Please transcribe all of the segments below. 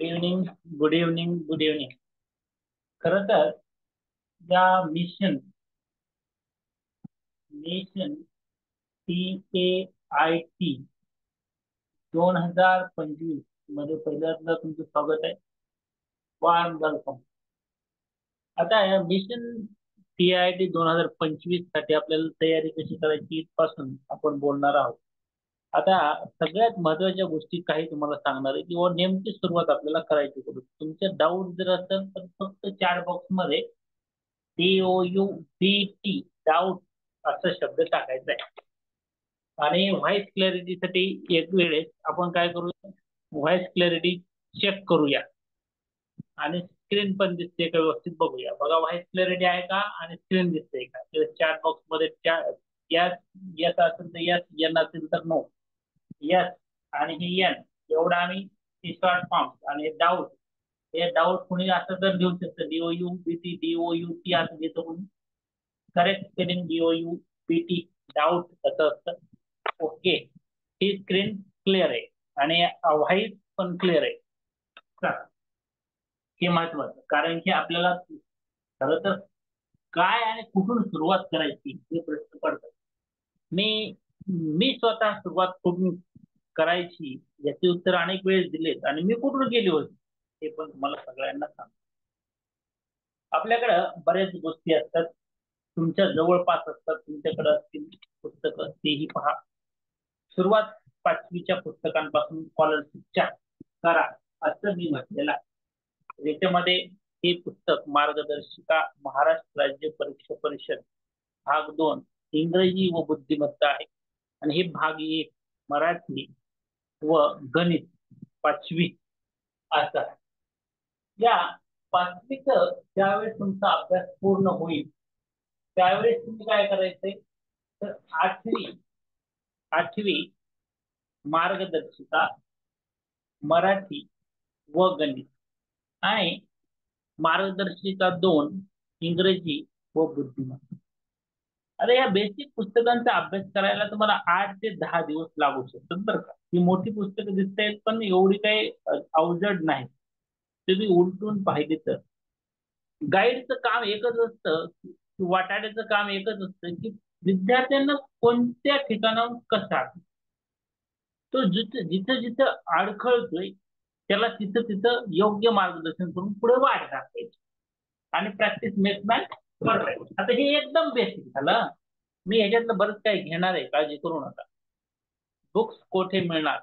Good evening. Good evening. Good evening. खरं तर या मिशन नेशन CAIT 2025 मध्ये पहिल्यांदा तुमचं स्वागत आहे. Warm welcome. आता या मिशन CIT 2025 साठी आपल्याला तयारी कशी करायची इथपासून आपण बोलणार आहोत. आता सगळ्यात महत्वाच्या गोष्टी काही तुम्हाला सांगणार आहे किंवा नेमकी सुरुवात आपल्याला करायची कुठून. तुमचे डाऊट जर असेल तर फक्त चॅट बॉक्स मध्ये DOUBT डाऊट असा शब्द टाकायचा आहे. आणि व्हॉइस क्लॅरिटीसाठी एक वेळेस आपण काय करूया, व्हॉइस क्लॅरिटी चेक करूया आणि स्क्रीन पण दिसते का व्यवस्थित बघूया. बघा व्हॉइस क्लॅरिटी आहे का आणि स्क्रीन दिसते का. चॅट बॉक्स मध्ये यस यस असेल तर यस, एन असेल तर नो. यस आणि हे एन एवढा आम्ही शॉर्ट फॉर्म आणि डाऊट, हे डाऊट कुणी असं तर देऊ शकतं. DOUBT असं देतं कोणी. करेक्ट स्पेलिंग DOUBT डाऊट असं असतं. ओके, ही स्क्रीन क्लिअर आहे आणि व्हाईस पण क्लिअर आहे. चला, हे महत्वाचं, कारण की आपल्याला खरं तर काय आणि कुठून सुरुवात करायची हे प्रश्न पडतात. मी मी स्वतः सुरुवात कुठून करायची याचे उत्तर अनेक वेळेस दिलेत आणि मी कुठून गेली होती हे पण तुम्हाला सगळ्यांना सांगतो. आपल्याकडं बऱ्याच गोष्टी असतात, तुमच्या जवळपास असतात, तुमच्याकडे असतील पुस्तकं तेही पहा. सुरुवात 5वीच्या पुस्तकांपासून स्कॉलरशिपच्या करा असं मी म्हटलेलं आहे. याच्यामध्ये हे पुस्तक मार्गदर्शिका महाराष्ट्र राज्य परीक्षा परिषद भाग 2 इंग्रजी व बुद्धिमत्ता आहे आणि हे भाग 1 मराठी व गणित 5वी असं आहे. या 5वीच ज्यावेळेस तुमचा अभ्यास पूर्ण होईल त्यावेळेस तुम्ही काय करायचंय तर आठवी मार्गदर्शिका मराठी व गणित आणि मार्गदर्शिका 2 इंग्रजी व बुद्धिमत्ता. आता या बेसिक पुस्तकांचा अभ्यास करायला तुम्हाला 8 ते 10 दिवस लागू शकतात बरं का. ही मोठी पुस्तकं दिसत आहेत पण एवढी काही अवजड नाही. तुम्ही उलटून पाहिजे तर गाईडचं काम एकच असतं, वाटाड्याचं काम एकच असतं की विद्यार्थ्यांना कोणत्या ठिकाणाहून कसा तो जिथं जिथं जिथं अडखळतोय त्याला तिथं तिथं योग्य मार्गदर्शन करून पुढे वाट दाखवायची आणि प्रॅक्टिस मेक्स मॅन परफेक्ट. आता हे एकदम बेसिक झालं. मी ह्याच्यातलं बरंच काही घेणार आहे, काळजी करू नका. बुक्स कोठे मिळणार.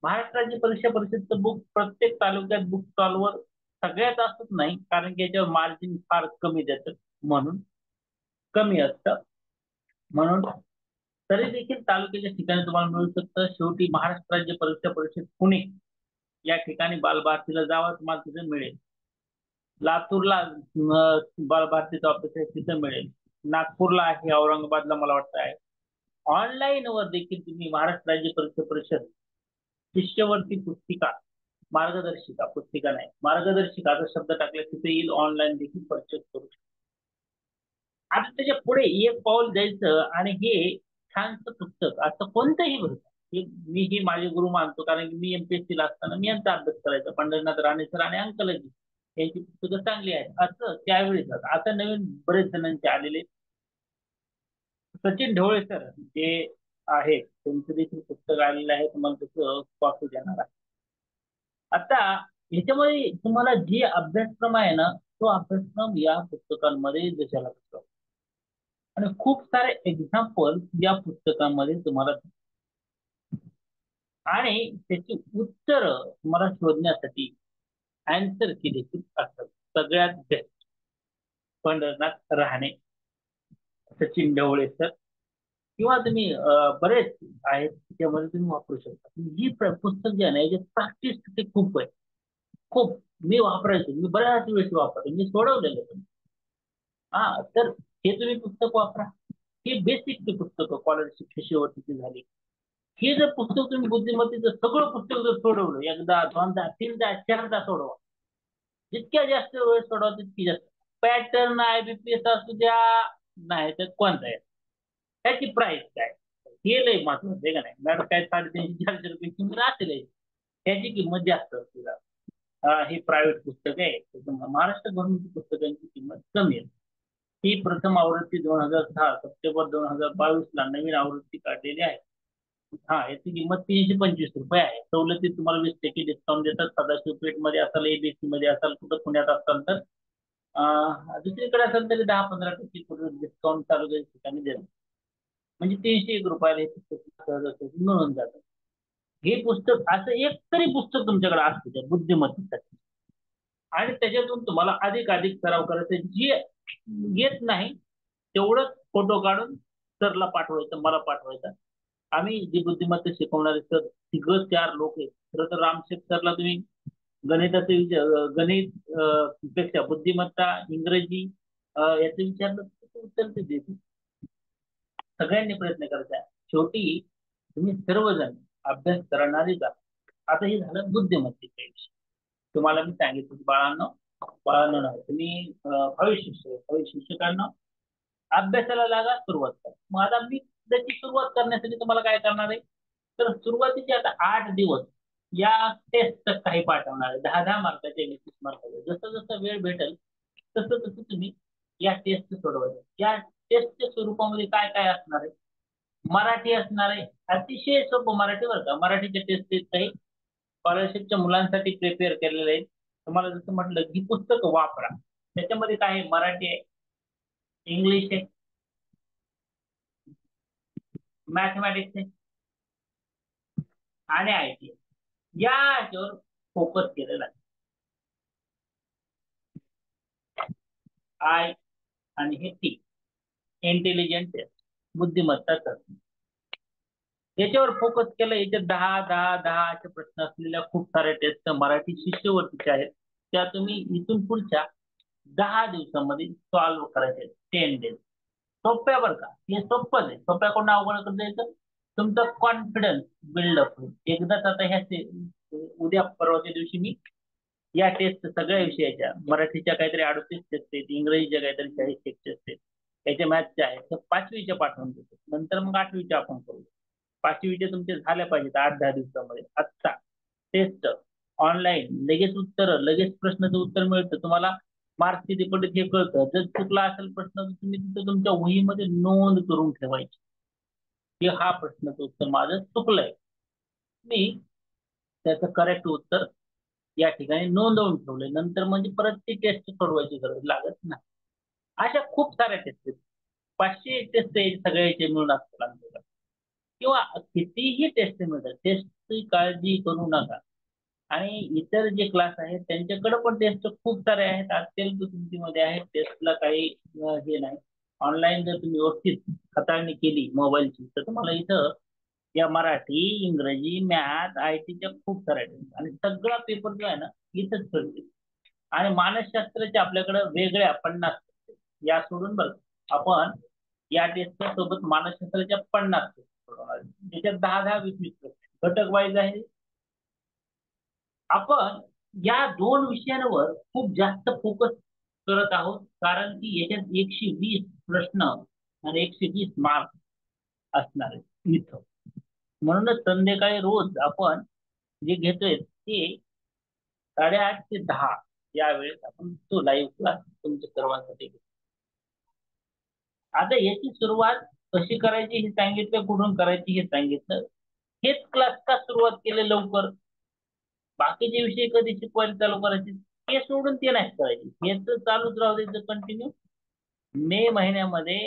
महाराष्ट्र राज्य परीक्षा परिषदचं बुक प्रत्येक तालुक्यात बुक स्टॉलवर सगळ्यात असत नाही, कारण की याच्यावर मार्जिन फार कमी देतात म्हणून कमी असतं. म्हणून तरी देखील तालुक्याच्या ठिकाणी तुम्हाला मिळू शकतं. शेवटी महाराष्ट्र राज्य परीक्षा परिषद पुणे या ठिकाणी बालभारतीला जावं, तुम्हाला तिथे मिळेल. लातूरला बालभारतीचा ऑफिस आहे, तिथं मिळेल. नागपूरला आहे, औरंगाबादला मला वाटतं आहे. ऑनलाईन वर देखील तुम्ही महाराष्ट्र राज्य परीक्षा परिषद शिष्यवृत्ती पुस्तिका, मार्गदर्शिका पुस्तिका नाही, मार्गदर्शिका जर शब्द टाकले तिथे येईल. ऑनलाईन देखील परचेस करू शकता. आता त्याच्या पुढे एक पाऊल द्यायचं आणि हे छानचं पुस्तक असं कोणतंही भरतं. मी ही माझे गुरु मानतो, कारण की मी MPSC ला असताना मी यांचा अभ्यास करायचा. पंढरीनाथ राणे सर आणि अंकलजी यांची पुस्तकं चांगली आहेत असं त्यावेळेस. आता नवीन बरेच जणांचे आलेले. सचिन ढवळे सर जे आहे त्यांचं देखील पुस्तक आलेलं आहे, तुम्हाला तसं वाचू देणार आहे. आता ह्याच्यामध्ये तुम्हाला जे अभ्यासक्रम आहे ना तो अभ्यासक्रम या पुस्तकांमध्ये जशाला असतो आणि खूप सारे एक्झाम्पल या पुस्तकांमध्ये तुम्हाला आणि त्याची उत्तर तुम्हाला शोधण्यासाठी अँसर की देखील असतात. सगळ्यात बेस्ट पंढरनाथ राहणे, सचिन ढवळे सर किंवा तुम्ही बरेच आहेत त्यामध्ये तुम्ही वापरू शकता. ही पुस्तक जे आहे ना याची प्रॅक्टिस ते खूप आहे, खूप. मी वापरायचो, मी बऱ्याच वेळेस वापरतो, मी सोडवलेलं पण. हा तर हे तुम्ही पुस्तक वापरा. हे बेसिक ते पुस्तक स्कॉलरशिप शिष्यवृत्तीची झाली. हे जर पुस्तक तुम्ही बुद्धिमत्तेचं सगळं पुस्तक जर सोडवलं एकदा, दोनदा, तीनदा, चारदा सोडवा. जितक्या जास्त वेळ सोडवा तितकी जास्त. पॅटर्न IBPS असू द्या नाही तर कोणता आहे, त्याची प्राइस काय हे लय महत्वाचं आहे का नाही. मॅडम काय 350-400 रुपये किंमत असेल त्याची किंमत जास्त असते. ही प्रायव्हेट पुस्तक आहे. महाराष्ट्र गव्हर्नमेंट पुस्तकांची किंमत कमी आहे. ही प्रथम आवृत्ती 2006 सप्टेंबर 2022 ला नवीन आवृत्ती काढलेली आहे. हा, याची किंमत ₹325 आहे. सवलतीत तुम्हाला 20% डिस्काउंट देतात. सदाशिव पेठ मध्ये असाल, एबीसी मध्ये असाल, कुठं पुण्यात असाल तर दुसरीकडे असेल तरी 10-15% डिस्काउंट चालू ठिकाणी देतात. म्हणजे ₹301 हे पुस्तक सहजासहजी मिळून जातं. हे पुस्तक असं एक तरी पुस्तक तुमच्याकडे असतं त्या बुद्धिमत्तेसाठी, आणि त्याच्यातून तुम्हाला अधिक अधिक सराव करायचा. जे येत नाही तेवढंच फोटो काढून सरला पाठवायचं, मला पाठवायचं. आम्ही जी बुद्धिमत्ता शिकवणारे सर तिघ चार लोक आहेत. खरं तर रामशेठ सरला तुम्ही गणिताचे गणित पेक्षा बुद्धिमत्ता, इंग्रजी याचं विचारलं तर उत्तर ते देतील. सगळ्यांनी प्रयत्न करायचा. शेवटी तुम्ही सर्वजण अभ्यास करणारेच आहात. आता हे झालं बुद्धिमत्तेच्या विषयी. तुम्हाला मी सांगितलं की बाळांनो, बाळांनो नाही, तुम्ही भावी शिक्षकांना अभ्यासाला लागा, सुरुवात करा. मग आता मी त्याची सुरुवात करण्यासाठी तुम्हाला काय करणार आहे, तर सुरुवातीचे आता 8 दिवस या टेस्ट काही पाठवणार आहे, 10-10 मार्काचे, 20 मार्काचे. जसं जसं वेळ भेटेल तसं तसं तुम्ही या टेस्ट सोडवायच्या. या टेस्टच्या स्वरूपामध्ये काय काय असणार आहे, मराठी असणार आहे. अतिशय सोपं मराठी, बरं का. मराठीचे टेस्ट काही स्कॉलरशिपच्या मुलांसाठी प्रिपेअर केलेले आहेत. तुम्हाला जसं म्हटलं ही पुस्तकं वापरा. त्याच्यामध्ये काय आहे, मराठी आहे, इंग्लिश आहे, मॅथमॅटिक्स आहे आणि आयटी या याच्यावर फोकस केलेला आहे. आय आणि हे टी, इंटेलिजंट टेस्ट, बुद्धिमत्ता चाचणी, याच्यावर फोकस केलं. याच्यात 10 प्रश्न असलेल्या खूप साऱ्या टेस्ट मराठी शिष्यवृत्तीच्या आहेत. त्या तुम्ही इथून पुढच्या 10 दिवसामध्ये सॉल्व्ह करायचे, 10 डेज. सोप्या, बरं का. हे सोपं आहे. सोप्याकडून अवघड करता येतं. तुमचा कॉन्फिडन्स बिल्डअप होईल एकदाच. आता उद्या परवाच्या दिवशी मी या टेस्ट सगळ्या विषयाच्या, मराठीच्या काहीतरी 38 टेस्ट आहेत, इंग्रजीच्या काहीतरी 40 टेस्ट आहेत, याच्या मॅथ्सच्या आहेत, तर 5वीच्या पाठवून देतो. नंतर मग 8वीच्या आपण करू. 5वीच्या तुमच्या झाल्या पाहिजेत 8-10 दिवसामध्ये. आत्ता टेस्ट ऑनलाईन, लगेच उत्तर, लगेच प्रश्नाचं उत्तर मिळतं तुम्हाला. मार्क्स किती पडले हे कळतं. जर चुकला असेल प्रश्न तर तुम्ही तिथं तुमच्या वहीमध्ये नोंद करून ठेवायची की हा प्रश्नाचं उत्तर माझं चुकलंय. मी त्याचं करेक्ट उत्तर या ठिकाणी नोंदवून ठेवलंय. नंतर म्हणजे परत ती टेस्ट सोडवायची गरज लागत नाही. अशा खूप साऱ्या टेस्ट आहेत. 500 टेस्ट सगळ्याचे मिळून असतात आमच्याकडे, किंवा कितीही टेस्ट मिळतात. टेस्टची काळजी करू नका. आणि इतर जे क्लास आहेत त्यांच्याकडे पण टेस्ट खूप सारे आहेत, अत्यंत किमतीमध्ये आहेत. टेस्टला काही हे नाही. ऑनलाईन जर तुम्ही व्यवस्थित हाताळणी केली मोबाईलची तर तुम्हाला इथं या मराठी, इंग्रजी, मॅथ, आयटीच्या खूप साऱ्या टेस्ट, आणि सगळा पेपर जो आहे ना इथंच करते. आणि मानसशास्त्राचे आपल्याकडे वेगळ्या 50, या सोडून बरं आपण या टेस्टच्या सोबत मानसशास्त्राच्या 50 सोडवणार. त्याच्यात 10-10, 20-20 प्रश्न घटक वाईज आहे. आपण या दोन विषयांवर खूप जास्त फोकस करत आहोत, कारण की याच्यात 120 प्रश्न आणि 120 मार्क असणार आहेत इथं. म्हणूनच संध्याकाळी रोज आपण जे घेतोय ते 8:30 ते 10 या वेळेस आपण तो लाईव्ह क्लास तुमच्या सर्वांसाठी घेतो. आता याची सुरुवात कशी करायची हे सांगितलं, कुठून करायची हे सांगितलं. हेच क्लास का सुरुवात केले लवकर, बाकीचे विषय कधी शिकवायला चालू करायचे हे सोडून ते नाही करायचे, हे तर चालूच राहू द्यायचं कंटिन्यू. मे महिन्यामध्ये,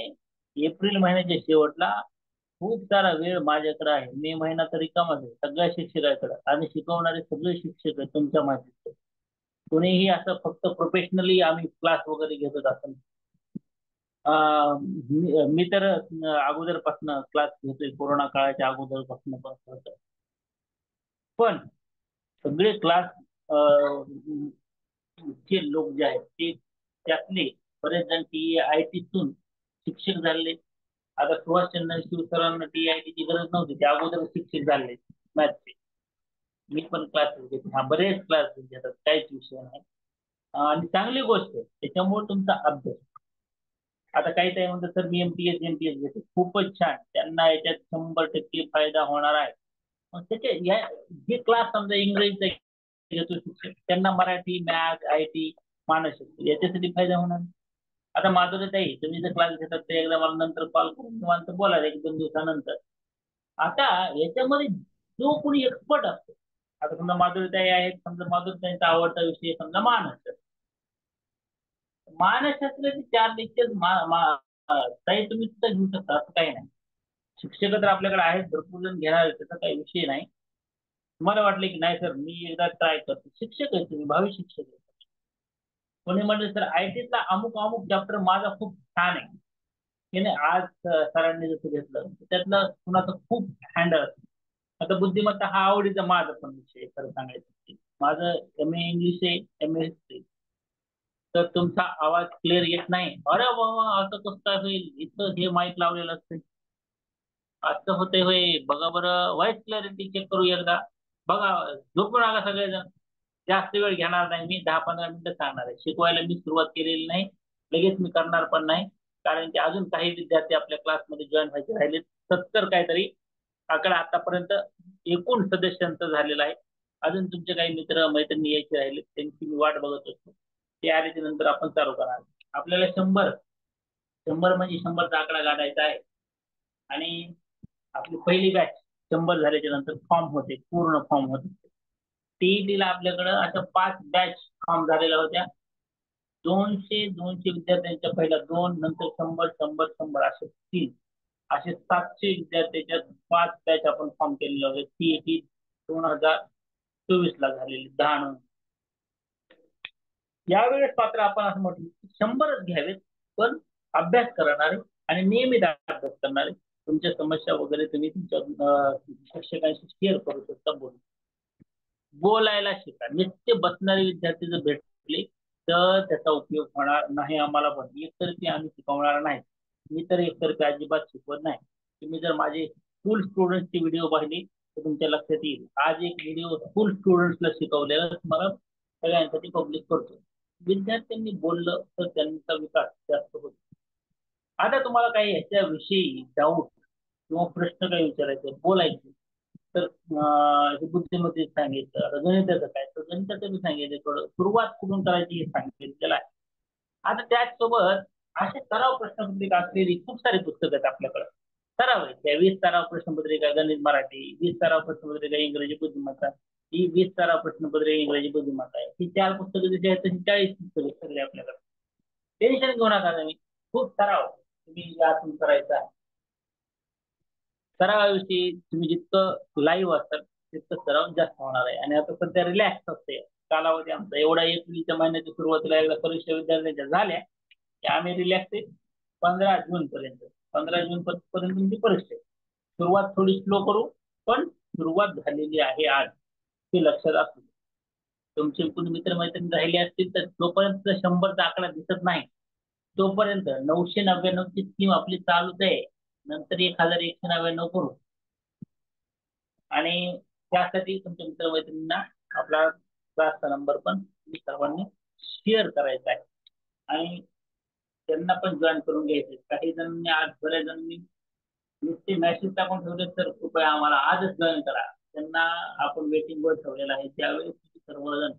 एप्रिल महिन्याच्या शेवटला खूप सारा वेळ माझ्याकडे आहे. मे महिना तरी रिकामाच आहे सगळ्या शिक्षकांकडे, आणि शिकवणारे सगळे शिक्षक आहेत तुमच्या माहितीचे. कोणीही असं फक्त प्रोफेशनली आम्ही क्लास वगैरे घेतो असं. मी तर अगोदरपासून क्लास घेतोय, कोरोना काळाच्या अगोदरपासून पण करतोय. पण सगळे क्लास चे लोक जे आहेत ते, त्यातले बरेच जण TIT शिक्षक झाले. आता सुभाषचंद्र शिव सरांना TIT ची गरज नव्हती, ते अगोदर शिक्षक झाले मॅथचे. मी पण क्लासेस घेतो, हा बरेच क्लासेस घेतात, काहीच विषय नाही. आणि चांगली गोष्ट आहे, त्याच्यामुळे तुमचा अभ्यास. आता काही काही म्हणतात सर मी MTS घेतो, खूपच छान, त्यांना याच्यात 100% फायदा होणार आहे. मग त्याचे जे क्लास समजा इंग्रजीचा घेतो शिक्षक त्यांना मराठी, मॅथ, IT, मानसशास्त्र याच्यासाठी फायदा होणार. आता माधुरीताई तुम्ही जर क्लास घेतात ते एकदा मला नंतर कॉल करून निवांत बोला 1-2 दिवसानंतर. आता याच्यामध्ये जो कोणी एक्सपर्ट असतो, आता समजा माधुरीताई आहेत, समजा माधुरीताईंचा आवडता विषय समजा मानसशास्त्र. मानसशास्त्राचे 4 लेक्चर ताई तुम्ही सुद्धा घेऊ शकता, असं काही नाही. शिक्षक तर आपल्याकडे आहेत, भरपूर जण घेणार आहेत, त्याचा काही विषय नाही. तुम्हाला वाटलं की नाही सर मी एकदा ट्राय करतो, शिक्षक आहे तुम्ही, भावी शिक्षक आहे. कोणी म्हणलं सर IT ला अमुक अमुक चॅप्टर माझा खूप छान आहे, की नाही आज सरांनी जसं घेतलं त्यातलं कुणाचं खूप हँडल. आता बुद्धिमत्ता हा आवडीचा माझा पण विषय खरं सांगायचं. माझं MA इंग्लिश आहे, MA हिस्ट्री. तर तुमचा आवाज क्लिअर येत नाही, अरे बाबा असं कसं काय होईल, इथं हे माईक लावलेलं असतं. असं होतंय होय, बघा बरं व्हॉइस क्लॅरिटी चेक करू एकदा. बघा झोपू नका सगळेजण, जास्त वेळ घेणार नाही मी, 10-15 मिनिटं सांगणार आहे. शिकवायला मी सुरुवात केलेली नाही, लगेच मी करणार पण नाही. कारण की अजून काही विद्यार्थी आपल्या क्लासमध्ये जॉईन व्हायचे राहिले. 70 काहीतरी आकडा आतापर्यंत एकूण सदस्यांचा झालेला आहे. अजून तुमचे काही मित्र मैत्रिणी यायचे राहिले, त्यांची मी वाट बघत असतो. ते आल्याच्या नंतर आपण चालू करणार. आपल्याला 100 म्हणजे 100चा आकडा गाठायचा आहे. आणि आपली पहिली बॅच 100 झाल्याच्या नंतर फॉर्म होते, पूर्ण फॉर्म होते. TET आपल्याकडं अशा 5 बॅच फॉर्म झालेल्या होत्या. 200 विद्यार्थ्यांच्या पहिल्या 2, नंतर 100 असे 3, असे 700 विद्यार्थ्यांच्या 5 बॅच आपण फॉर्म केलेले होते. TET 2024 ला झालेली 10 नोव्हेंबर. यावेळेस मात्र आपण असं म्हटलं 100च घ्यावेत, पण अभ्यास करणारे आणि नियमित अभ्यास करणारे. तुमच्या समस्या वगैरे तुम्ही तुमच्या शिक्षकांशी शेअर करू शकता, बोलायला शिका. नुसते बसणारे विद्यार्थी जर भेटले तर त्याचा उपयोग होणार नाही. आम्हाला पण एकतर्फी आम्ही शिकवणार नाही. मी तर एकतर्फी अजिबात शिकवत नाही. तुम्ही जर माझे फुल स्टुडंटचे व्हिडिओ पाहिले तर तुमच्या लक्षात येईल. आज एक व्हिडिओ फुल स्टुडंट्सला शिकवलेला तुम्हाला सगळ्यांसाठी पब्लिक करतो. विद्यार्थ्यांनी बोललं तर त्यांचा विकास जास्त होतो. आता तुम्हाला काही ह्याच्याविषयी डाऊट किंवा प्रश्न काही विचारायचे बोलायचे तर हे बुद्धिमत्तेत सांगितलं. आता गणिताचं काय, तर गणिताचं मी सांगितलं, थोडं सुरुवात कुठून करायची हे सांगितलेलं आहे. आता त्याचसोबत असे सराव प्रश्नपत्रिका असलेली खूप सारी पुस्तकं आहेत आपल्याकडे. सराव आहे त्या 20 सराव प्रश्नपत्रिका गणित मराठी, 20 सराव प्रश्नपत्रिका इंग्रजी बुद्धिमत्ता, ही 20 सराव प्रश्नपत्रिका इंग्रजी बुद्धिमत्ता आहे. ही 4 पुस्तकं जशी आहेत तशी 40 पुस्तकं सगळे आपल्याकडे. टेन्शन घेऊ नका तुम्ही, खूप सराव तुम्ही यातून करायचा. सरावाविषयी तुम्ही जितकं लाईव्ह असाल तितकं सराव जास्त होणार आहे. आणि आता सध्या रिलॅक्स असते कालावधी आमचा एवढा. एप्रिलच्या महिन्याच्या सुरुवातीला एकदा परीक्षा विद्यार्थ्यांच्या झाल्या की आम्ही रिलॅक्स आहे 15 जून पर्यंत. 15 जून पर्यंत तुमची परीक्षा आहे. सुरुवात थोडी स्लो करू, पण सुरुवात झालेली आहे आज, हे लक्षात असू. तुमचे कोणी मित्रमैत्रिणी राहिले असतील तर जोपर्यंत 100चा आकडा दिसत नाही तोपर्यंत 999 ची स्कीम आपली चालूच आहे. नंतर 1199 करू. आणि त्यासाठी तुमच्या मित्रमैत्रिणींना आपला क्लासचा नंबर पण सर्वांनी शेअर करायचा आहे. आणि त्यांना पण जॉईन करून घ्यायचे. काही जणांनी आज बऱ्याच जणांनी नुसते मेसेज टाकून ठेवले तर कृपया आम्हाला आजच जॉईन करा. त्यांना आपण वेटिंग वर ठेवलेलं आहे. त्यावेळेस सर्वजण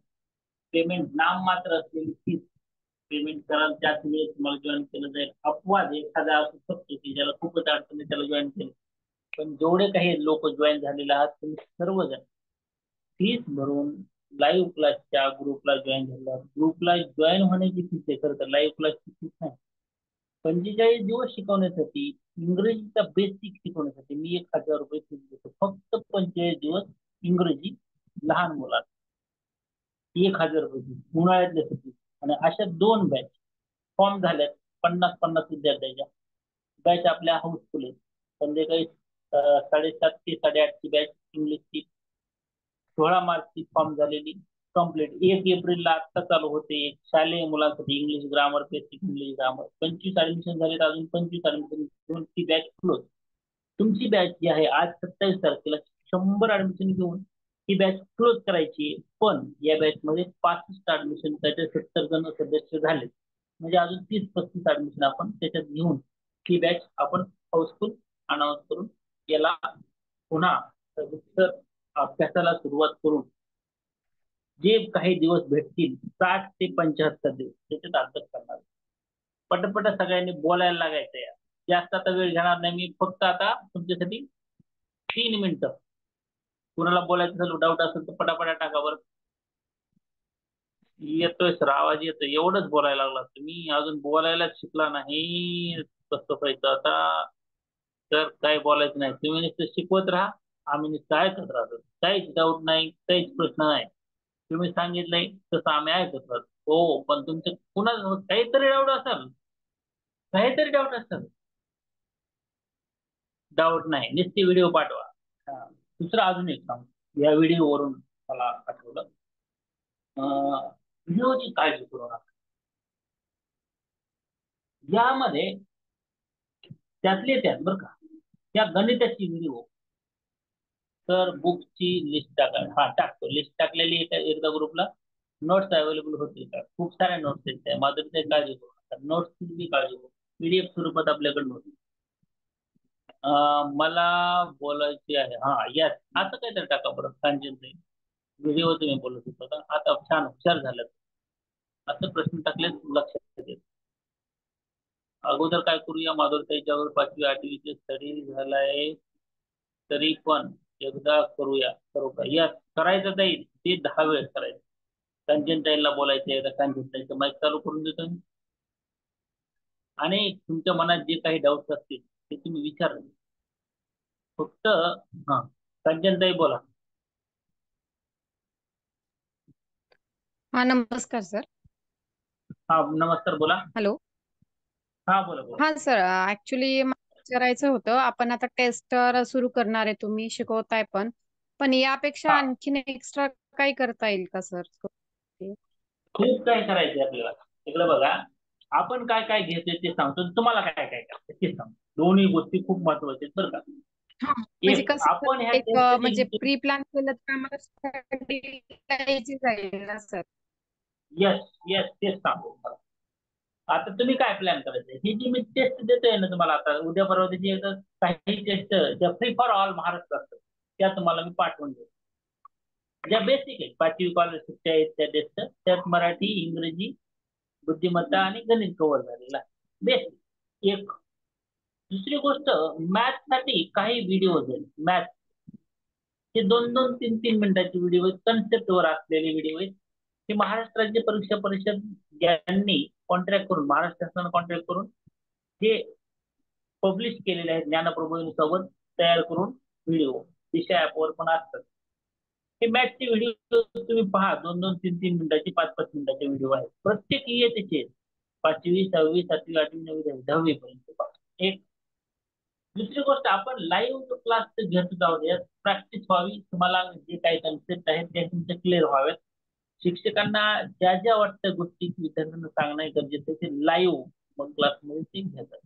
पेमेंट नाम मात्र असलेली फीस पेमेंट कराल त्याच वेळेस तुम्हाला जॉईन केलं जाईल. अपवाद एखादा असू शकतो की ज्याला खूपच अडचणी त्याला जॉईन केलं. पण जेवढे काही लोक जॉईन झालेले आहात तुम्ही सर्वजण फीस भरून लाईव्ह क्लासच्या ग्रुपला जॉईन झाला. ग्रुपला जॉईन होण्याची फीस आहे, खरं तर लाईव्ह क्लासची फीस नाही. 45 दिवस शिकवण्यासाठी, इंग्रजीचा बेसिक शिकवण्यासाठी मी 1,000 रुपये फीस घेतो. फक्त 45 दिवस इंग्रजी लहान मुलांना 1,000 रुपये फीस उन्हाळ्यातल्या. आणि अशा 2 बॅच फॉर्म झाल्यात 50-50 विद्यार्थ्यांच्या. बॅच आपल्या हाऊसफुल आहेत. संध्याकाळी 7:30 ते 8:30 ची बॅच इंग्लिशची. 16 मार्चची फॉर्म झालेली कम्प्लीट. 1 एप्रिलला आत्ता चालू होते शालेय मुलांसाठी English grammar, basic English grammar. 25 admission झाले, अजून 25 ऍडमिशन घेऊन ती बॅच क्लोज. तुमची बॅच जी आहे आज 27 तारखेला 100 ऍडमिशन घेऊन ही बॅच क्लोज करायची. पण या बॅच मध्ये 65 ऍडमिशन त्याचे 70 जण सदस्य झाले, म्हणजे अजून 30-35 ऍडमिशन आपण त्याच्यात घेऊन ही बॅच आपण हाऊसफुल अनाऊन्स करून याला पुन्हा सविस्तर अभ्यासाला सुरुवात करून जे काही दिवस भेटतील 60 ते 75 दिवस त्याच्यात अभ्यास करणार. पटपट सगळ्यांनी बोलायला लागायचं या. जास्त आता वेळ घेणार नाही मी, फक्त आता तुमच्यासाठी 3 मिनिटं. कुणाला बोलायचं असेल, डाऊट असेल तर पटापटा टाका बरं. येतोय सर, आवाज येतोय. एवढंच बोलायला लागला, तुम्ही अजून बोलायलाच शिकला नाही. कसं व्हायचं आता? तर काय बोलायचं नाही, तुम्ही नुसतं शिकवत राहा, आम्ही नुसतं ऐकत राहतो. काहीच डाऊट नाही, काहीच प्रश्न नाही. तुम्ही सांगितलंय तसं आम्ही ऐकत राहतो. हो, पण तुमचं कुणाला काहीतरी डाऊट असेल, काहीतरी डाऊट असेल. डाऊट नाही, नुसती व्हिडिओ पाठवा. हा. दुसरं अजून एक सांग, या व्हिडिओवरून मला आठवलं. व्हिडिओची काळजी करू नका. यामध्ये त्यातले त्यात बरं का, त्या गणिताची व्हिडिओ, तर बुकची लिस्ट टाका. हा, टाकतो लिस्ट टाकलेली आहे एकदा ग्रुपला. नोट्स अवेलेबल होतील का? खूप साऱ्या नोट्स आहेत त्या. माधुरीची काळजी करू नका, नोट्सची बी काळजी करू. पीडीएफ स्वरूपात आपल्याकडे होती. मला बोलायची आहे, हा यस, असं काहीतरी टाका बरं. सांगेल व्हिडिओ तुम्ही बोलत होता का? आता छान हुशार झालं. असं प्रश्न टाकले लक्षात येईल. अगोदर काय करूया, माधुरताईच्यावर 5वी 8वीचे स्टडी झालाय तरी पण एकदा करूया. करू का? यस, करायचं जाईल ते 10 वेळ करायचं. कांचनताईला बोलायचं, एकदा कांचनताईचं माईक चालू करून देतो मी. आणि तुमच्या मनात जे काही डाऊट्स असतील ते तुम्ही विचारा फक्त. हा, कांचनताई बोला. हा, नमस्कार सर. हा, नमस्कार, बोला. हॅलो. हा, बोला बोला. हा सर, ऍक्च्युली विचारायचं होतं, आपण आता टेस्ट सुरू करणार आहे, तुम्ही शिकवताय पण यापेक्षा हा, आणखीन एक्स्ट्रा काही करता येईल का सर? खूप काय करायचंय आपल्याला. इकडे बघा, आपण काय काय घेतोय ते सांगतो, तुम्हाला काय काय करायचं ते सांगतो. दोन्ही गोष्टी खूप महत्वाच्या आहेत बरं का. हा, म्हणजे एक, कसं सर, आपण ह्या एक टेस्ट म्हणजे प्री प्लॅन केलं तर आम्हाला स्टडी करायची जाईल ना सर? यस, यस, तेच सांगतो तुम्हाला. आता तुम्ही काय प्लॅन करायचं, ही जी मी टेस्ट देतोय ना तुम्हाला, आता उद्या परवा त्याची काही टेस्ट ज्या फ्री फॉर ऑल महाराष्ट्रात त्या तुम्हाला मी पाठवून देतो. ज्या बेसिक आहेत, 5वी स्कॉलरशिपच्या आहेत त्या टेस्ट. त्यात मराठी, इंग्रजी, बुद्धिमत्ता आणि गणित कव्हर झालेला आहे, बेसिक एक. दुसरी गोष्ट, मॅथ साठी काही व्हिडिओ आहेत. मॅथ हे 2-2, 3-3 मिनिटाचे व्हिडिओ आहेत, कन्सेप्टवर असलेले व्हिडिओ आहेत. हे महाराष्ट्र राज्य परीक्षा परिषद यांनी कॉन्ट्रॅक्ट करून, महाराष्ट्र शासनानं कॉन्ट्रॅक्ट करून हे पब्लिश केलेले आहेत. ज्ञानप्रबोधिनीसोबत तयार करून व्हिडिओ दिशा ऍपवर पण असतात. हे मॅथचे व्हिडिओ तुम्ही पहा, 2-2, 3-3 मिनिटाचे, 5-5 मिनिटाचे व्हिडिओ आहेत. प्रत्येक इयत्तेचे 5वी 6वी 7वी 8वी 9वी 10वी पर्यंत पहा. एक. दुसरी गोष्ट, आपण लाईव्ह क्लास घेत आहोत, यात प्रॅक्टिस व्हावी, तुम्हाला जे काही कन्सेप्ट आहेत ते तुमचे क्लिअर व्हावेत. शिक्षकांना ज्या ज्या वाटत्या गोष्टी विद्यार्थ्यांना सांगणं गरजेचं आहे ते लाईव्ह मग क्लासमध्ये ते घेतात.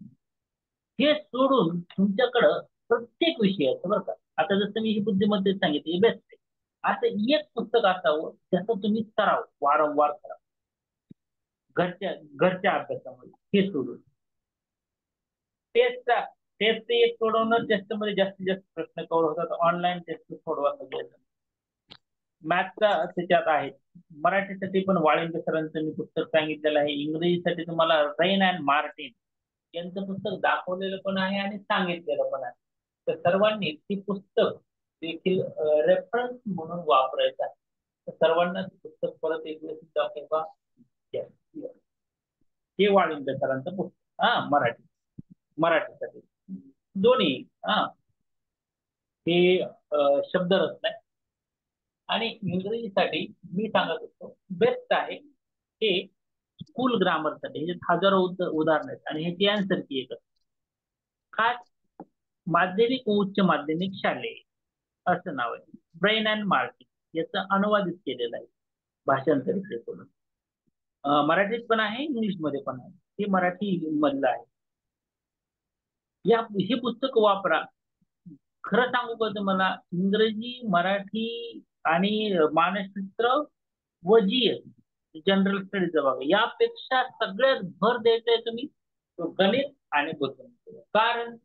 हे सोडून तुमच्याकडं प्रत्येक विषयाचं बरं का, आता जसं मी ही बुद्धिमत्तेत सांगितली बेस्ट आहे, असं एक पुस्तक असावं ज्याचा तुम्ही सराव वारंवार करा घरच्या घरच्या अभ्यासामध्ये. हे सोडून टेस्टचा टेस्ट एक सोडवणं, टेस्टमध्ये जास्तीत जास्त प्रश्न कव्हर होतात. ऑनलाईन टेस्ट सोडवा सगळ्याचं. मॅथचा त्याच्यात आहे. मराठीसाठी पण वाळिंबे सरांचं मी पुस्तक सांगितलेलं आहे. इंग्रजीसाठी तुम्हाला रेन अँड मार्टिन यांचं पुस्तक दाखवलेलं पण आहे आणि सांगितलेलं पण आहे. तर सर्वांनी ती पुस्तक देखील रेफरन्स म्हणून वापरायचं आहे. तर सर्वांना ती पुस्तक परत एक दिवस दाखवा. Yes, yes. हे वाळिंबे सरांचं पुस्तक, हा, मराठीसाठी दोन्ही. हा, हे शब्दरत्न आहे. आणि इंग्रजीसाठी मी सांगत होतो बेस्ट आहे हे स्कूल ग्रामरसाठी. ह्याच्यात हजारो उदाहरण आहेत आणि ह्याची आन्सर की एकच. खास माध्यमिक व उच्च माध्यमिक शालेय असं नाव आहे. ब्रेन अँड मार्टिन याचं अनुवादित केलेलं आहे, भाषांतरित करून. मराठीत पण आहे, इंग्लिशमध्ये पण आहे. हे मराठी मधलं आहे. ही पुस्तक वापरा. खरं सांगू का तुम्हाला, इंग्रजी, मराठी आणि मानसशास्त्र व जीएस जनरल स्टडीचा भाग यापेक्षा सगळ्यात भर द्यायचंय तुम्ही तो गणित आणि बुद्धिमत्ता. कारण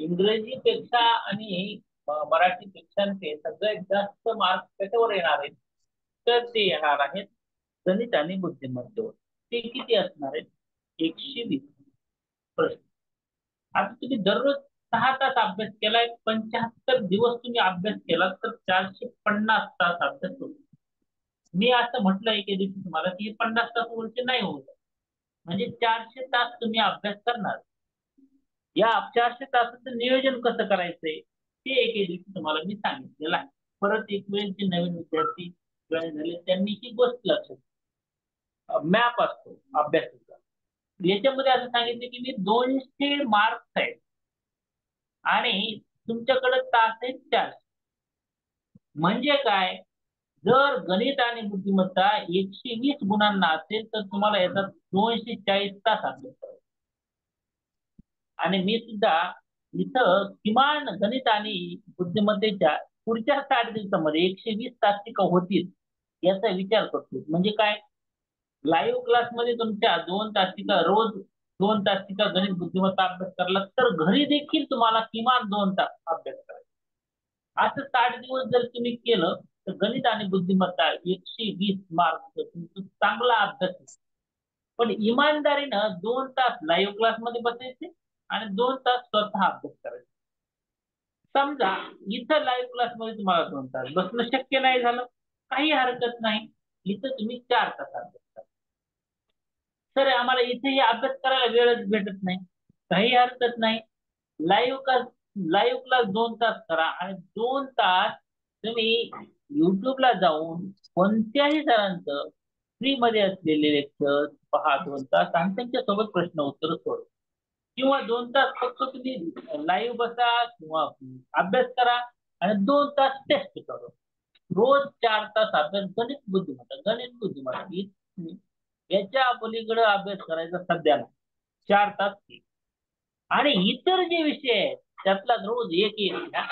इंग्रजीपेक्षा आणि मराठीपेक्षा ते सगळ्यात जास्त मार्क्स त्याच्यावर येणार आहेत. तर ते येणार आहेत गणित आणि बुद्धिमत्तेवर. ते किती असणार आहेत? 120 प्रश्न. आता तुम्ही दररोज 6 तास अभ्यास केलाय, 75 दिवस तुम्ही अभ्यास केला, तर 450 तास अभ्यास होतो. मी असं म्हटलं एके दिवशी तुम्हाला की हे 50 तास वरचे नाही होत. म्हणजे 400 तास तुम्ही अभ्यास करणार. या 400 तासाचं नियोजन कसं करायचंय ते एके दिवशी तुम्हाला मी सांगितलेलं आहे. परत एक वेळ जे नवीन विद्यार्थी जॉईन झाले त्यांनी ही गोष्ट लक्षात, मॅप असतो अभ्यासाचा. याच्यामध्ये असं सांगितलं की मी 200 मार्क्स आहेत आणि तुमच्याकडे तास आहेत 400. म्हणजे काय? जर गणित आणि बुद्धिमत्ता 120 गुणांना असेल तर तुम्हाला येतात 240 तास अभ्यास करायचा. आणि मी सुद्धा इथं किमान गणित आणि बुद्धिमत्तेच्या पुढच्या 60 दिवसामध्ये 120 तास का होतील याचा विचार करतो. म्हणजे काय? लाईव्ह क्लासमध्ये तुमच्या 2 तासिका रोज 2 तासिका गणित बुद्धिमत्ता अभ्यास करला तर घरी देखील तुम्हाला किमान 2 तास अभ्यास करायचा. असं 60 दिवस जर तुम्ही केलं तर गणित आणि बुद्धिमत्ता 120 मार्क तुमचं चांगला अभ्यास आहे. पण इमानदारीनं 2 तास लाईव्ह क्लासमध्ये बसायचे आणि 2 तास स्वतः अभ्यास करायचा. समजा इथं लाईव्ह क्लासमध्ये तुम्हाला 2 तास बसणं शक्य नाही झालं, काही हरकत नाही. इथं तुम्ही 4 तास अभ्यास करा. सर आम्हाला इथेही अभ्यास करायला वेळच भेटत नाही, काही हरकत नाही. लाईव्ह क्लास लाईव्ह क्लास 2 तास करा आणि 2 तास तुम्ही युट्यूबला जाऊन कोणत्याही सरांचं फ्री मध्ये असलेले लेक्चर पहा 2 तास आणि त्यांच्यासोबत प्रश्न उत्तर सोडवा. किंवा 2 तास फक्त तुम्ही लाईव्ह बसा किंवा अभ्यास करा आणि 2 तास टेस्ट करा. रोज 4 तास अभ्यास. गणित बुद्धिमत्ता याच्या पलीकडे अभ्यास करायचा सध्या नाही. 4 तास आणि इतर जे विषय आहेत त्यातला रोज एक एक घ्या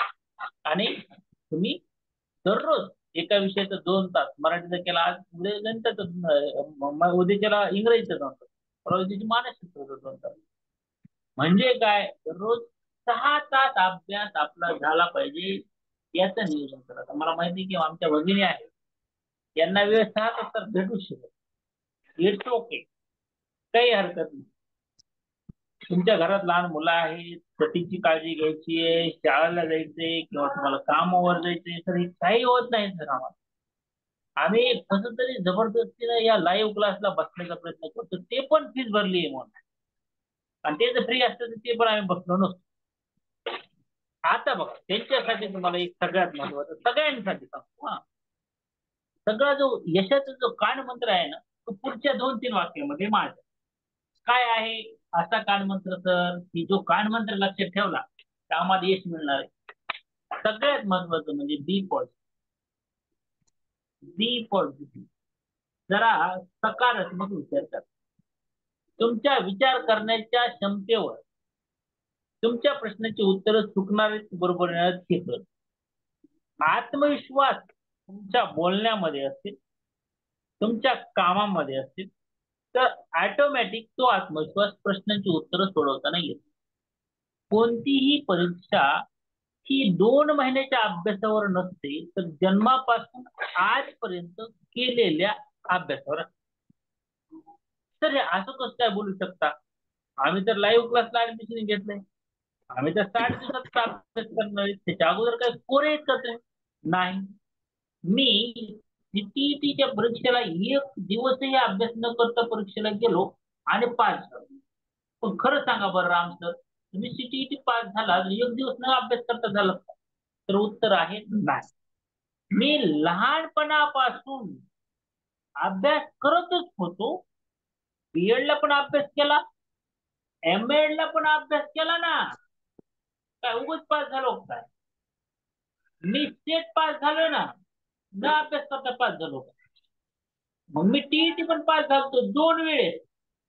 आणि तुम्ही दररोज एका विषयाचा 2 तास. मराठीचा केला आज, उद्या गणिताचा, उद्या केला इंग्रजीचा 2 तास, परवा दिवशी मानसशास्त्राचा 2 तास. म्हणजे काय? दररोज 6 तास अभ्यास आपला झाला पाहिजे याचं नियोजन करा. आता मला माहिती की आमच्या भगिनी आहेत, यांना वेळ 6 तास तर भेटू शकत. इट्स ओके, काही हरकत नाही. तुमच्या घरात लहान मुलं आहेत, पतीची काळजी घ्यायची आहे, शाळेला जायचंय किंवा तुम्हाला कामावर जायचंय, तर हे काही होत नाही सर आम्हाला. आम्ही कसं तरी जबरदस्तीने या लाईव्ह क्लासला बसण्याचा प्रयत्न करतो, ते पण फीस भरली आहे म्हणून. आणि ते जर फ्री असतं तर ते पण आम्ही बसलो नसतो. आता बघा त्यांच्यासाठी तुम्हाला एक सगळ्यात महत्वाचं सगळ्यांसाठी सांगतो हा. सगळा जो यशाचा जो कानमंत्र आहे ना, तो पुढच्या 2-3 वाक्यामध्ये माझा काय आहे. असा कानमंत्र तर की जो कानमंत्र लक्षात ठेवला तर आम्हाला यश मिळणार आहे. सगळ्यात महत्वाचं म्हणजे बी पॉझिटिव्ह. बी पॉझिटिव्ह. जरा सकारात्मक विचार करा. तुमच्या विचार करण्याच्या क्षमतेवर तुमच्या प्रश्नाची उत्तरं चुकणारे बरोबर येणार. आत्मविश्वास तुमच्या बोलण्यामध्ये असेल, तुमच्या कामामध्ये असेल, तर ऑटोमॅटिक तो आत्मविश्वास प्रश्नांची उत्तरं सोडवताना येतो. कोणतीही परीक्षा ही 2 महिन्याच्या अभ्यासावर नसते, तर जन्मापासून आजपर्यंत केलेल्या अभ्यासावर असते. तर हे असं कसं काय बोलू शकता? आम्ही तर लाईव्ह क्लासला ऍडमिशन घेतलंय, आम्ही तर 60 दिवसात अभ्यास करणार आहे, त्याच्या अगोदर काय कोरे करतोय नाही. मी सीटीईटीच्या परीक्षेला एक दिवसही अभ्यास न करता परीक्षेला गेलो आणि पास झालो. पण खरं सांगा बरं राम सर, तुम्ही सीटीईटी पास झाला एक दिवस न अभ्यास करता झाला का? तर उत्तर आहे नाही. मी लहानपणापासून अभ्यास करतच होतो. बीएड ला पण अभ्यास केला, एमएड ला पण अभ्यास केला ना. काय उगाच पास झालो काय? मी स्टेट पास झालो ना, न अभ्यास करता पास झालो. मग मी टीईटी पण पास झालो 2 वेळेस,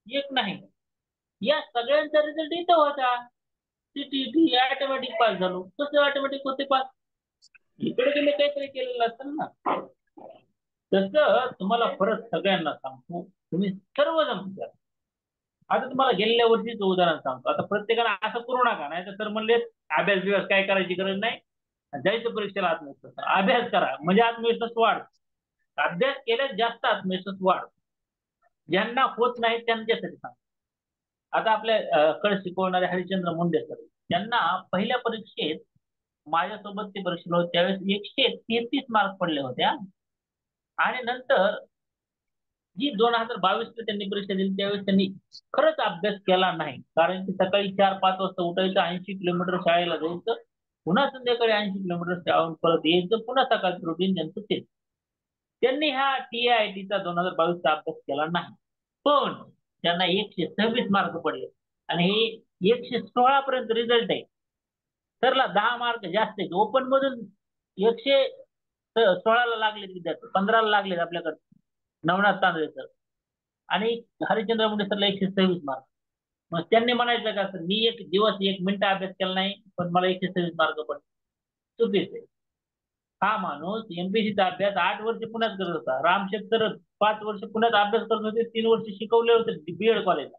एक नाही. या सगळ्यांचा रिझल्ट इथं होता. सीटीईटी ऑटोमॅटिक पास झालो. कसं ऑटोमॅटिक होते पास? इकडे तुम्ही काहीतरी केलेलं असेल ना. तसं तुम्हाला परत सगळ्यांना सांगतो, तुम्ही सर्वजण विचार. आता तुम्हाला गेलेल्या वर्षीच उदाहरण सांगतो. आता प्रत्येकाला असं करू नका, नाही तर सर म्हणले अभ्यास बिभ्यास काय करायची गरज नाही, जायचं परीक्षेला आत्मविश्वास अभ्यास करा म्हणजे आत्मविश्वास वाढ. अभ्यास केल्यास जास्त आत्मविश्वास वाढ. ज्यांना होत नाही त्यांच्यासाठी सांग. आता आपल्या कडे शिकवणारे हरिश्चंद्र मुंडे सर, त्यांना पहिल्या परीक्षेत माझ्यासोबत ते परीक्षेला होते त्यावेळेस 133 मार्क पडले होते हा. आणि नंतर जी 2022 ला त्यांनी परीक्षा दिली त्यावेळेस त्यांनी खरंच अभ्यास केला नाही, कारण की सकाळी 4-5 वाजता उठायचं, 80 किलोमीटर शाळेला जायचं, पुन्हा संध्याकाळी 80 किलोमीटर शाळेहून परत यायचं, पुन्हा सकाळचं रुटीन त्यांचं तेच. त्यांनी ह्या TIIT चा 2022 चा अभ्यास केला नाही, पण त्यांना 126 मार्क पडले. आणि हे 116 पर्यंत रिझल्ट आहे. सरला 10 मार्क जास्त आहेत. ओपन मधून 116 लागले विद्यार्थी, 15 लागलेत आपल्याकडे नवनाथ तांदळे सर. आणि हरिश्चंद्र मुंडे सरला 126 मार्क. मग त्यांनी म्हणायचं का, सर मी एक दिवस 1 मिनिट अभ्यास केला नाही पण मला 126 मार्क पडले? चुकीचे. हा माणूस MPSCचा अभ्यास 8 वर्ष पुण्यात करत होता. रामशेठ सर 5 वर्ष पुण्यात अभ्यास करत होते, 3 वर्ष शिकवले होते BEd कॉलेजला.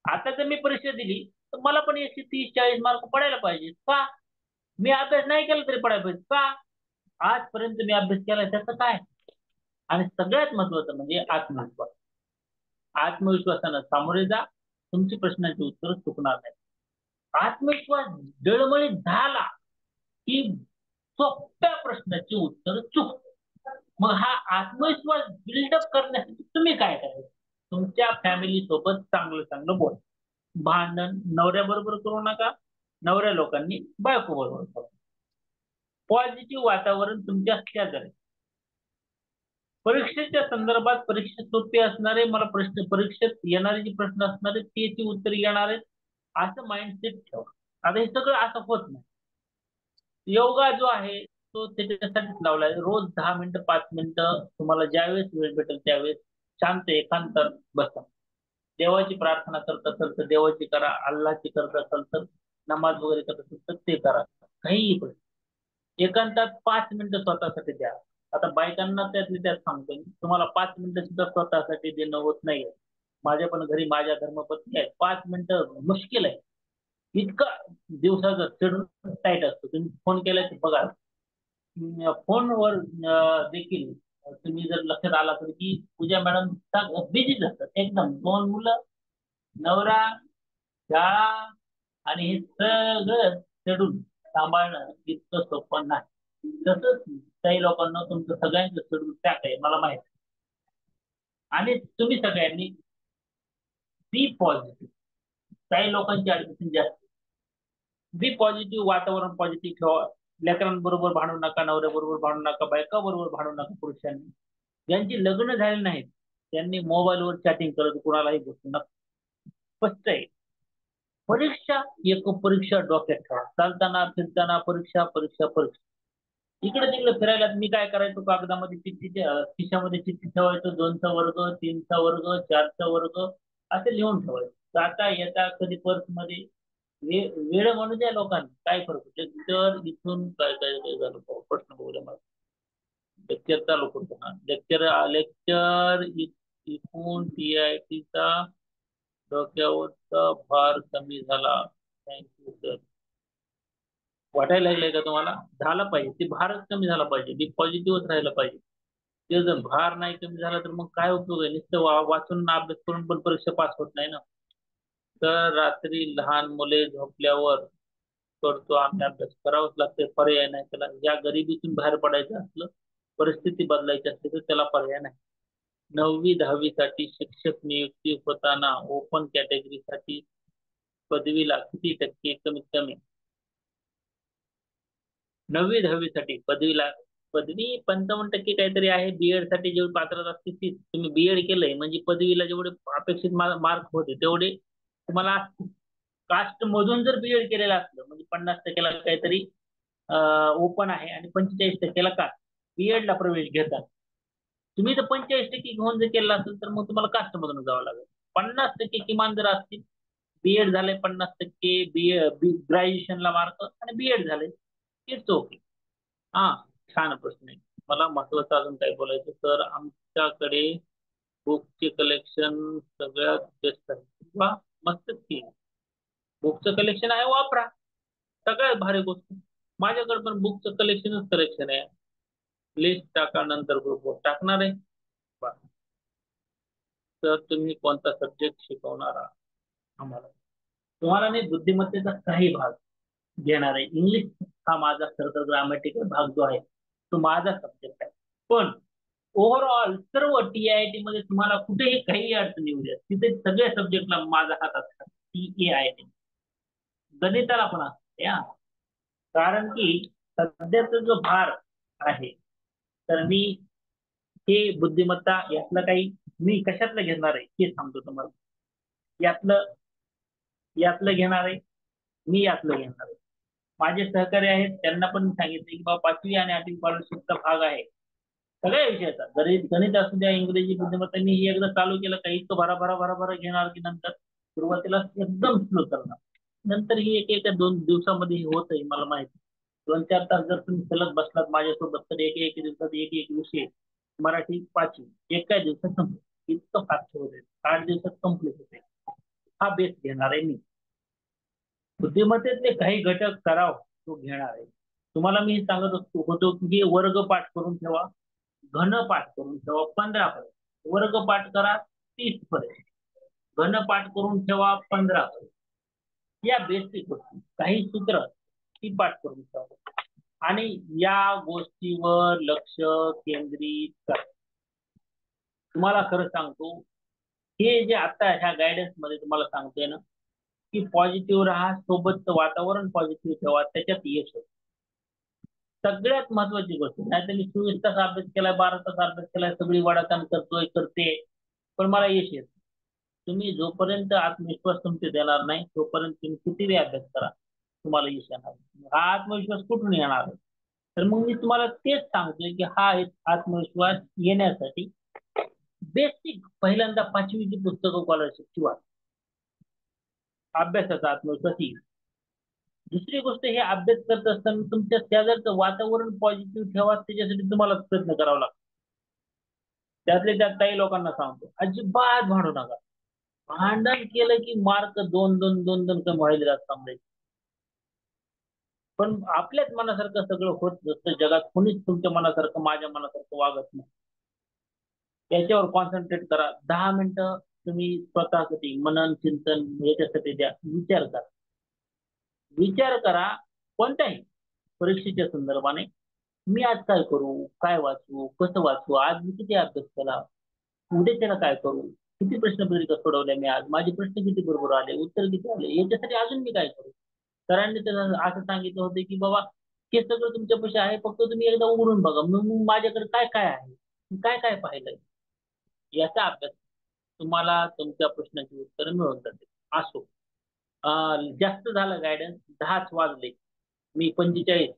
आता जर मी परीक्षा दिली तर मला पण 130-140 मार्क पडायला पाहिजे का? मी अभ्यास नाही केला तरी पडायला पाहिजे का? आजपर्यंत मी अभ्यास केला त्याचं काय? आणि सगळ्यात महत्वाचं म्हणजे आत्मविश्वास. आत्मविश्वासानं सामोरे जा, तुमची प्रश्नांची उत्तर चुकणार नाही. आत्मविश्वास डळमळीत झाला की सोप्या प्रश्नाची उत्तर चुक. मग हा आत्मविश्वास बिल्डअप करण्यासाठी तुम्ही काय करायचं? तुमच्या फॅमिली सोबत चांगलं चांगलं बोला. भांडण नवऱ्याबरोबर करू नका, नवऱ्या लोकांनी बायको बरोबर करू. पॉझिटिव्ह वातावरण तुमच्या शेजारी. परीक्षेच्या संदर्भात परीक्षा सोपी असणारे, मला प्रश्न परीक्षेत येणारे जे प्रश्न असणारे त्याची उत्तर येणार आहेत असं माइंडसेट ठेवा. आता हे सगळं असं होत नाही. योगा जो आहे तो त्याच्यासाठीच लावलाय. रोज 10 मिनिटं 5 मिनिटं तुम्हाला ज्यावेळेस वेळ भेटेल त्यावेळेस शांत एकांतात बसा. देवाची प्रार्थना करत असेल तर देवाची करा, अल्लाची करत असेल तर नमाज वगैरे करत असेल तर ते करा. काहीही पण एकांतात 5 मिनिटं स्वतःसाठी द्या. आता बायकांना त्यातली त्यात सांगतो मी, तुम्हाला 5 मिनिटं सुद्धा स्वतःसाठी देणं होत नाहीये. माझ्या पण घरी माझ्या धर्मपत्नी आहेत, 5 मिनिटं मुश्किल आहे. इतकं दिवसाचा शेड्यूल टाईट असतो. तुम्ही फोन केला तर बघा, फोनवर देखील तुम्ही जर लक्षात आला तर की पूजा मॅडम बिझीच असतात एकदम. 2 मुलं, नवरा, शाळा आणि हे सगळं शेड्यूल सांभाळणं इतकं सोपं नाही. तसंच काही लोकांना तुमचं सगळ्यांचं शेड्यूल पॅक आहे मला माहित आहे. आणि तुम्ही सगळ्यांनी बी पॉझिटिव्ह. काही लोकांची ऍडमिशन जास्त. बी पॉझिटिव्ह, वातावरण पॉझिटिव्ह ठेवा. लेकरांबरोबर भांडू नका, नवऱ्याबरोबर भांडू नका, बायका बरोबर भांडू नका. पुरुषांनी ज्यांची लग्न झाले नाहीत त्यांनी मोबाईलवर चॅटिंग करत कुणालाही बसू नका. स्पष्ट आहे. परीक्षा एक परीक्षा डोक्यात ठेवा. चालताना फिरताना परीक्षा परीक्षा परीक्षा. इकडे तिकडे फिरायला मी काय करायचो, कागदामध्ये चिठ्ठी खिशामध्ये चिठ्ठी ठेवायचो. 2चा वर्ग, 3चा वर्ग, 4चा वर्ग असे लिहून ठेवायचं. जाता येता कधी पर्स मध्ये. वेळ म्हणू द्या लोकांना, काय फरक लेक्चर इथून काय काय काय झालं प्रश्न बघूया मला. लेक्चर चालू करतो ना, लेक्चर लेक्चर इथून TIT चा डोक्यावरचा भार कमी झाला. Thank you sir. वाटायला लागलंय का तुम्हाला? झाला पाहिजे ते, भारच कमी झाला पाहिजे, बी पॉझिटिव्हच राहिलं पाहिजे. ते जर भार नाही कमी झाला तर मग काय उपयोग आहे? नुसतं वाचून अभ्यास करून पण परीक्षा पास होत नाही ना. तर रात्री लहान मुले झोपल्यावर करतो आम्ही अभ्यास, करावाच लागते, पर्याय नाही त्याला. या गरिबीतून बाहेर पडायचं असलं, परिस्थिती बदलायची असली तर त्याला पर्याय नाही. 9वी-10वी साठी शिक्षक नियुक्ती होताना ओपन कॅटेगरीसाठी पदवीला किती टक्के कमीत कमी? 9वी-10वी साठी पदवीला, पदवी 55% काहीतरी आहे. BEd साठी जेवढी पात्रता असते ती तुम्ही BEd केलंय म्हणजे पदवीला जेवढे अपेक्षित मार्क होते तेवढे तुम्हाला असतील. कास्ट मधून जर BEd केलेलं असलं म्हणजे 50%ला काहीतरी ओपन आहे आणि 45%ला कास्ट, BEd ला प्रवेश घेतात. तुम्ही जर 45% घेऊन जर केलं असेल तर मग तुम्हाला कास्ट मधून जावं लागेल. 50% किमान जर असतील, BEd झाले 50%, ग्रॅज्युएशनला मार्क आणि BEd झाले, इट्स ओके. हा, छान प्रश्न आहे. मला महत्वाचं अजून काय बोलायचं सर, आमच्याकडे बुकचे कलेक्शन सगळ्यात बेस्ट आहे. वा, मस्तच की. बुकचं कलेक्शन आहे, वापरा. सगळ्यात भारी गोष्ट. माझ्याकडे पण बुकचं कलेक्शनच कलेक्शन आहे. लिस्ट टाका, नंतर ग्रुपवर टाकणार आहे. बरं. तर तुम्ही कोणता सब्जेक्ट शिकवणार आहात आम्हाला? तुम्हाला मी बुद्धिमत्तेचा काही भाग घेणार आहे. इंग्लिश हा माझा खरं तर ग्रामॅटिकल भाग जो आहे तो माझा सब्जेक्ट आहे. पण ओव्हरऑल सर्व TIIT मध्ये तुम्हाला कुठेही काही अडचण येऊ द्या, तिथे सगळ्या सब्जेक्टला माझा हात असतात. TIIT गणिताला पण असते हा. कारण की सध्याचा जो भार आहे, तर मी हे बुद्धिमत्ता यातलं काही मी कशातलं घेणार आहे हे सांगतो तुम्हाला. यातलं यातलं घेणार आहे, मी यातलं घेणार आहे. माझे सहकारी आहेत त्यांना पण मी सांगितले की बाबा 5वी आणि 8वी स्कॉलरशिपचा भाग आहे सगळ्या विषयाचा, गणित गणित असू द्या, इंग्रजी, बुद्धिमत्ता. मी हे एकदा चालू केलं काही इतकं भरा भरा भरा भरा घेणार की नंतर सुरुवातीला एकदम स्लो करणार. नंतर ही एक एका 2 दिवसामध्ये हे होतंय मला माहिती. 2-4 तास जर तुम्ही सलग बसलात माझ्यासोबत तर एक एक दिवसात एक एक विषय मराठी 5वी एका दिवसात संपतो. इतकं फास्ट होते, 8 दिवसात कम्प्लीट होते. हा बेस घेणार आहे मी. बुद्धिमत्तेतले काही घटक सराव तो घेणार आहे. तुम्हाला मी सांगत असतो होतो की वर्ग पाठ करून ठेवा, घन पाठ करून ठेवा 15 पर्यंत, वर्ग पाठ करा 30 पर्यंत, घन पाठ करून ठेवा 15 पर्यंत. या बेसिक गोष्टी काही सूत्र ती पाठ करून ठेवा आणि या गोष्टीवर लक्ष केंद्रित करा. तुम्हाला खरं सांगतो, हे जे आता ह्या गायडन्स मध्ये तुम्हाला सांगतोय ना की पॉझिटिव्ह राहा, सोबतचं वातावरण पॉझिटिव्ह ठेवा, त्याच्यात यश होतं. सगळ्यात महत्वाची गोष्ट नाही तर मी 24 तास अभ्यास केलाय, 12 तास अभ्यास केलाय, सगळी वडाताण करतोय करते, पण मला यश येत. तुम्ही जोपर्यंत आत्मविश्वास तुमचे देणार नाही तोपर्यंत तुम्ही कितीही अभ्यास करा, तुम्हाला यश येणार नाही. हा आत्मविश्वास कुठून येणार आहे? तर मग मी तुम्हाला तेच सांगतोय की हा एक आत्मविश्वास येण्यासाठी बेसिक पहिल्यांदा 5वीची पुस्तकं स्कॉलरशिपची वाच, अभ्यासाचा आत्मविश्वास येईल. दुसरी गोष्ट, हे अभ्यास करत असताना तुमच्या शेजारचं वातावरण पॉझिटिव्ह ठेवा, त्याच्यासाठी तुम्हाला प्रयत्न करावा लागतो. त्यातले त्यात काही लोकांना सांगतो अजिबात भांडू नका. भांडण केलं की मार्क दोन दोन दोन दोन कमी व्हायला जातात. पण आपल्याच मनासारखं सगळं होत नसतं जगात, कोणीच तुमच्या मनासारखं माझ्या मनासारखं वागत नाही. याच्यावर कॉन्सन्ट्रेट करा. 10 मिनिटं तुम्ही स्वतःसाठी मनन चिंतन याच्यासाठी द्या. विचार करा, विचार करा कोणत्याही परीक्षेच्या संदर्भाने. मी आज काय करू, काय वाचू, कसं वाचू, आज मी किती अभ्यास केला, उद्याच्याला काय करू, किती प्रश्नपत्रिका सोडवल्या मी आज, माझे प्रश्न किती बरोबर आले, उत्तर किती आले, याच्यासाठी अजून मी काय करू. सरांनी त्याला असं सांगितलं होतं की बाबा हे सगळं तुमच्यापाशी आहे, फक्त तुम्ही एकदा उघडून बघा. मग माझ्याकडे काय काय आहे, काय काय पाहिलंय, याचा अभ्यास तुम्हाला तुमच्या प्रश्नाची उत्तर मिळून जाते. असो. जास्त झालं गायडन्स, 10च वाजले, मी 45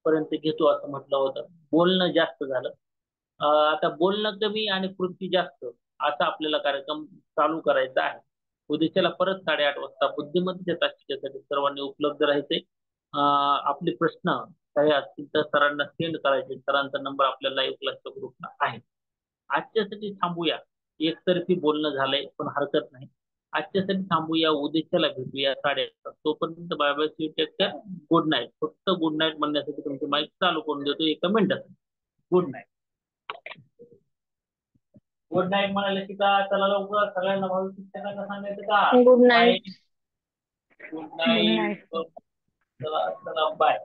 पर्यंत घेतो असं म्हटलं होतं. बोलणं जास्त झालं. आता बोलणं कमी आणि कृती जास्त असा आपल्याला कार्यक्रम चालू करायचा आहे. उद्याच्याला परत 8:30 वाजता बुद्धिमत्तेच्या तासिकेसाठी सर्वांनी उपलब्ध राहायचे. आपले प्रश्न काही असतील तर सरांना सेंड करायचे. सरांचा नंबर आपल्या लाईव्ह क्लासच्या ग्रुपला आहे. आजच्यासाठी थांबूया. एकतर्फी बोलणं झालंय पण हरकत नाही. आजच्यासाठी थांबूया, उद्याच्याला भेटूया 8:30. तोपर्यंत bye bye, see take care, good night. फक्त गुड नाईट म्हणण्यासाठी तुमची माईक चालू करून देतो 1 मिनिटात. Good night. गुड नाईट म्हणाले की का चला लवकर सगळ्यांना भाऊ शिक्षकांना सांगायचं का? Good bye. Night. Good good night. Night. चला चला बाय.